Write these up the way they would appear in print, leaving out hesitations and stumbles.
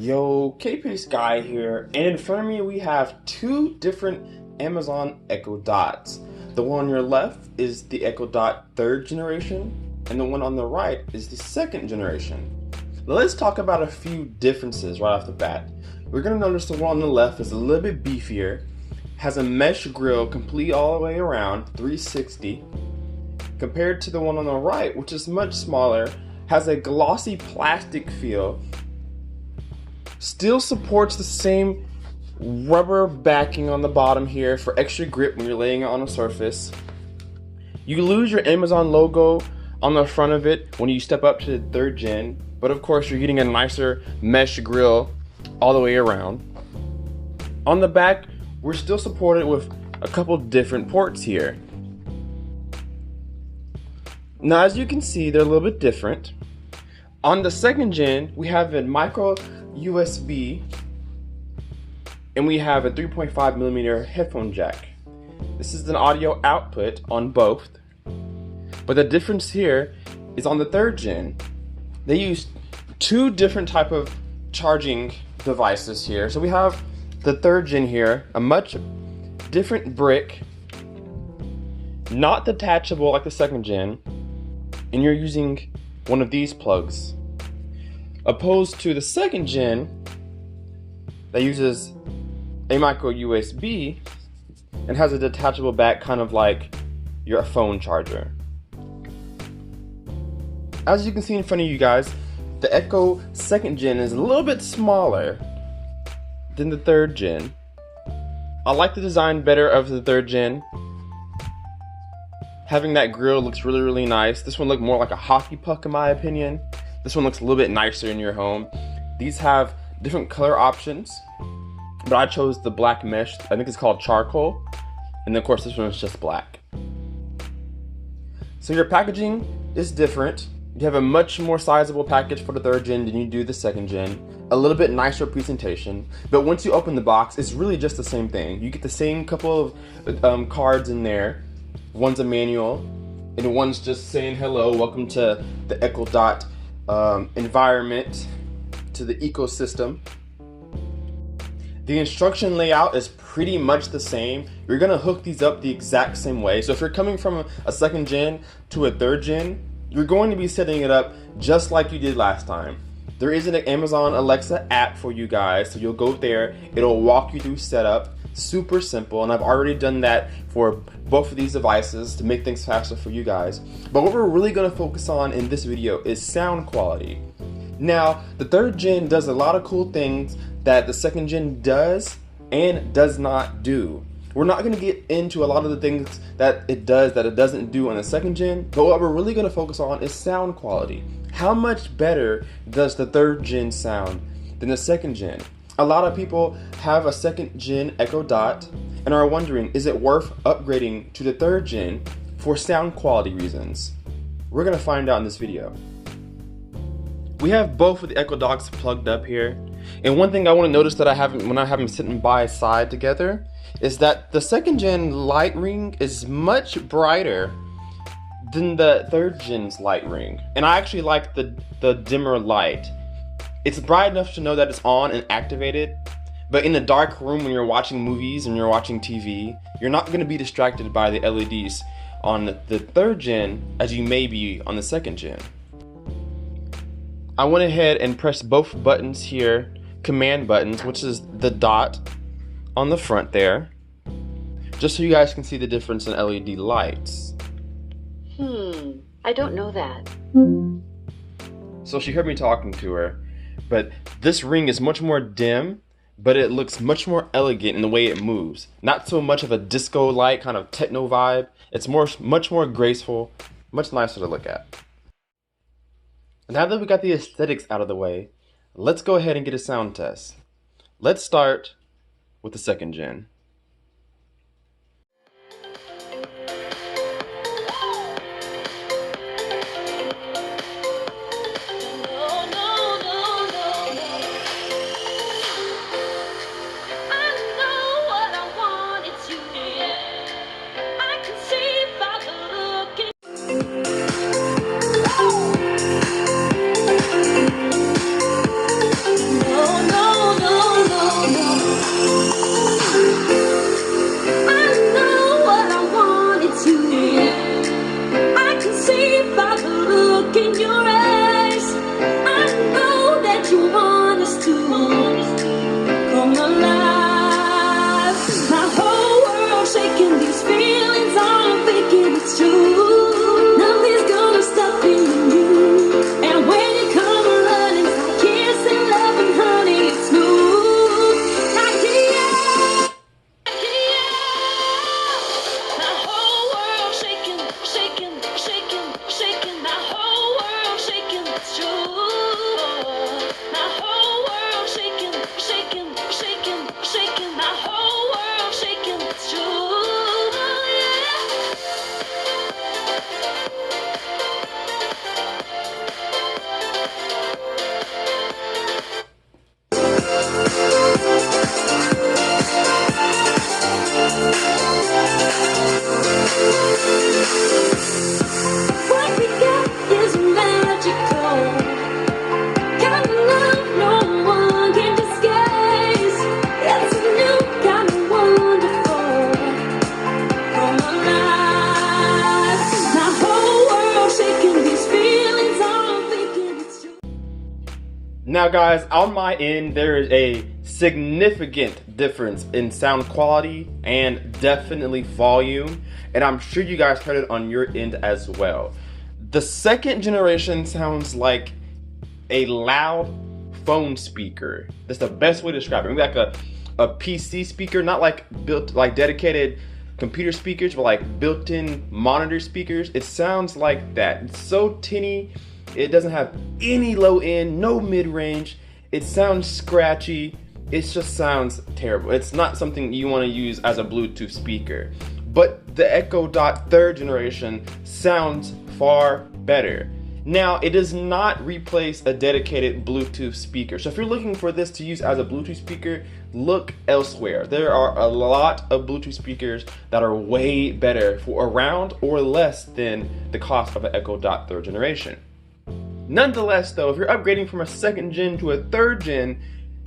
Yo, Kpaceguy here, and in front of me we have two different Amazon Echo Dots. The one on your left is the Echo Dot third generation, and the one on the right is the second generation. Let's talk about a few differences right off the bat. We're going to notice the one on the left is a little bit beefier, has a mesh grille complete all the way around, 360, compared to the one on the right, which is much smaller, has a glossy plastic feel, still supports the same rubber backing on the bottom here for extra grip when you're laying it on a surface. You lose your Amazon logo on the front of it when you step up to the third gen, but of course you're getting a nicer mesh grille all the way around. On the back, we're still supported with a couple different ports here. Now, as you can see, they're a little bit different. On the second gen, we have a micro USB and we have a 3.5mm headphone jack. This is an audio output on both, but the difference here is on the third gen. They use two different type of charging devices here. So we have the third gen here, a much different brick, not detachable like the second gen, and you're using one of these plugs, opposed to the second gen that uses a micro USB and has a detachable back, kind of like your phone charger. As you can see in front of you guys, the Echo second gen is a little bit smaller than the third gen. I like the design better of the third gen. Having that grill looks really nice. This one looked more like a hockey puck in my opinion. This one looks a little bit nicer in your home. These have different color options, but I chose the black mesh. I think it's called charcoal. And then of course this one is just black. So your packaging is different. You have a much more sizable package for the third gen than you do the second gen. A little bit nicer presentation, but once you open the box, it's really just the same thing. You get the same couple of cards in there. One's a manual, and one's just saying hello, welcome to the Echo Dot environment, to the ecosystem. The instruction layout is pretty much the same. You're gonna hook these up the exact same way. So if you're coming from a second gen to a third gen, you're going to be setting it up just like you did last time. There is an Amazon Alexa app for you guys, so you'll go there, it'll walk you through setup. Super simple, and I've already done that for both of these devices to make things faster for you guys. But what we're really going to focus on in this video is sound quality. Now, the third gen does a lot of cool things that the second gen does and does not do. We're not going to get into a lot of the things that it does that it doesn't do on the second gen, but what we're really going to focus on is sound quality. How much better does the third gen sound than the second gen? A lot of people have a second gen Echo Dot and are wondering, is it worth upgrading to the third gen for sound quality reasons? We're going to find out in this video. We have both of the Echo Dots plugged up here, and one thing I want to notice that I have them sitting by side together is that the second gen light ring is much brighter than the third gen's light ring, and I actually like the dimmer light. It's bright enough to know that it's on and activated, but in a dark room when you're watching movies and you're watching TV, you're not going to be distracted by the LEDs on the third gen as you may be on the second gen. I went ahead and pressed both buttons here, command buttons, which is the dot on the front there, just so you guys can see the difference in LED lights. I don't know that. So she heard me talking to her. But this ring is much more dim, but it looks much more elegant in the way it moves. Not so much of a disco light kind of techno vibe. It's much more graceful, much nicer to look at. Now that we got the aesthetics out of the way, let's go ahead and get a sound test. Let's start with the second gen. No, no. Now guys, on my end, there is a significant difference in sound quality and definitely volume, and I'm sure you guys heard it on your end as well. The second generation sounds like a loud phone speaker. That's the best way to describe it. Maybe like a PC speaker, not like built like dedicated computer speakers, but like built-in monitor speakers. It sounds like that. It's so tinny. It doesn't have any low end, no mid-range. It sounds scratchy. It just sounds terrible. It's not something you want to use as a Bluetooth speaker. But the Echo Dot third generation sounds far better. Now, it does not replace a dedicated Bluetooth speaker. So if you're looking for this to use as a Bluetooth speaker, look elsewhere. There are a lot of Bluetooth speakers that are way better for around or less than the cost of an Echo Dot third generation. Nonetheless though, if you're upgrading from a second gen to a third gen,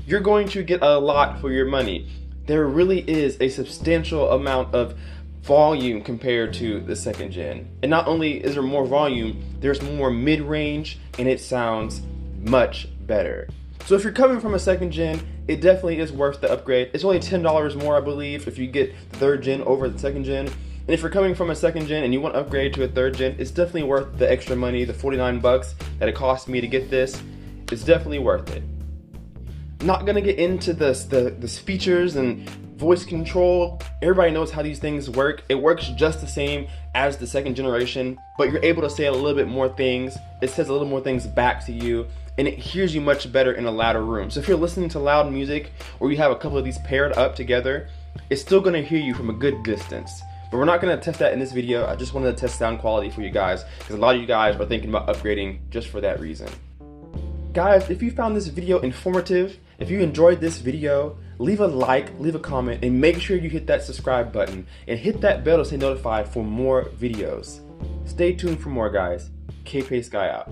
you're going to get a lot for your money. There really is a substantial amount of volume compared to the second gen. And not only is there more volume, there's more mid-range and it sounds much better. So if you're coming from a second gen, it definitely is worth the upgrade. It's only $10 more, I believe, if you get the third gen over the second gen. And if you're coming from a second gen and you want to upgrade to a third gen, it's definitely worth the extra money, the 49 bucks that it cost me to get this. It's definitely worth it. Not gonna get into the features and voice control. Everybody knows how these things work. It works just the same as the second generation, but you're able to say a little bit more things. It says a little more things back to you, and it hears you much better in a louder room. So if you're listening to loud music, or you have a couple of these paired up together, it's still gonna hear you from a good distance. But we're not gonna test that in this video. I just wanted to test sound quality for you guys, because a lot of you guys are thinking about upgrading just for that reason. Guys, if you found this video informative, if you enjoyed this video, leave a like, leave a comment, and make sure you hit that subscribe button and hit that bell to stay notified for more videos. Stay tuned for more, guys. Kpaceguy out.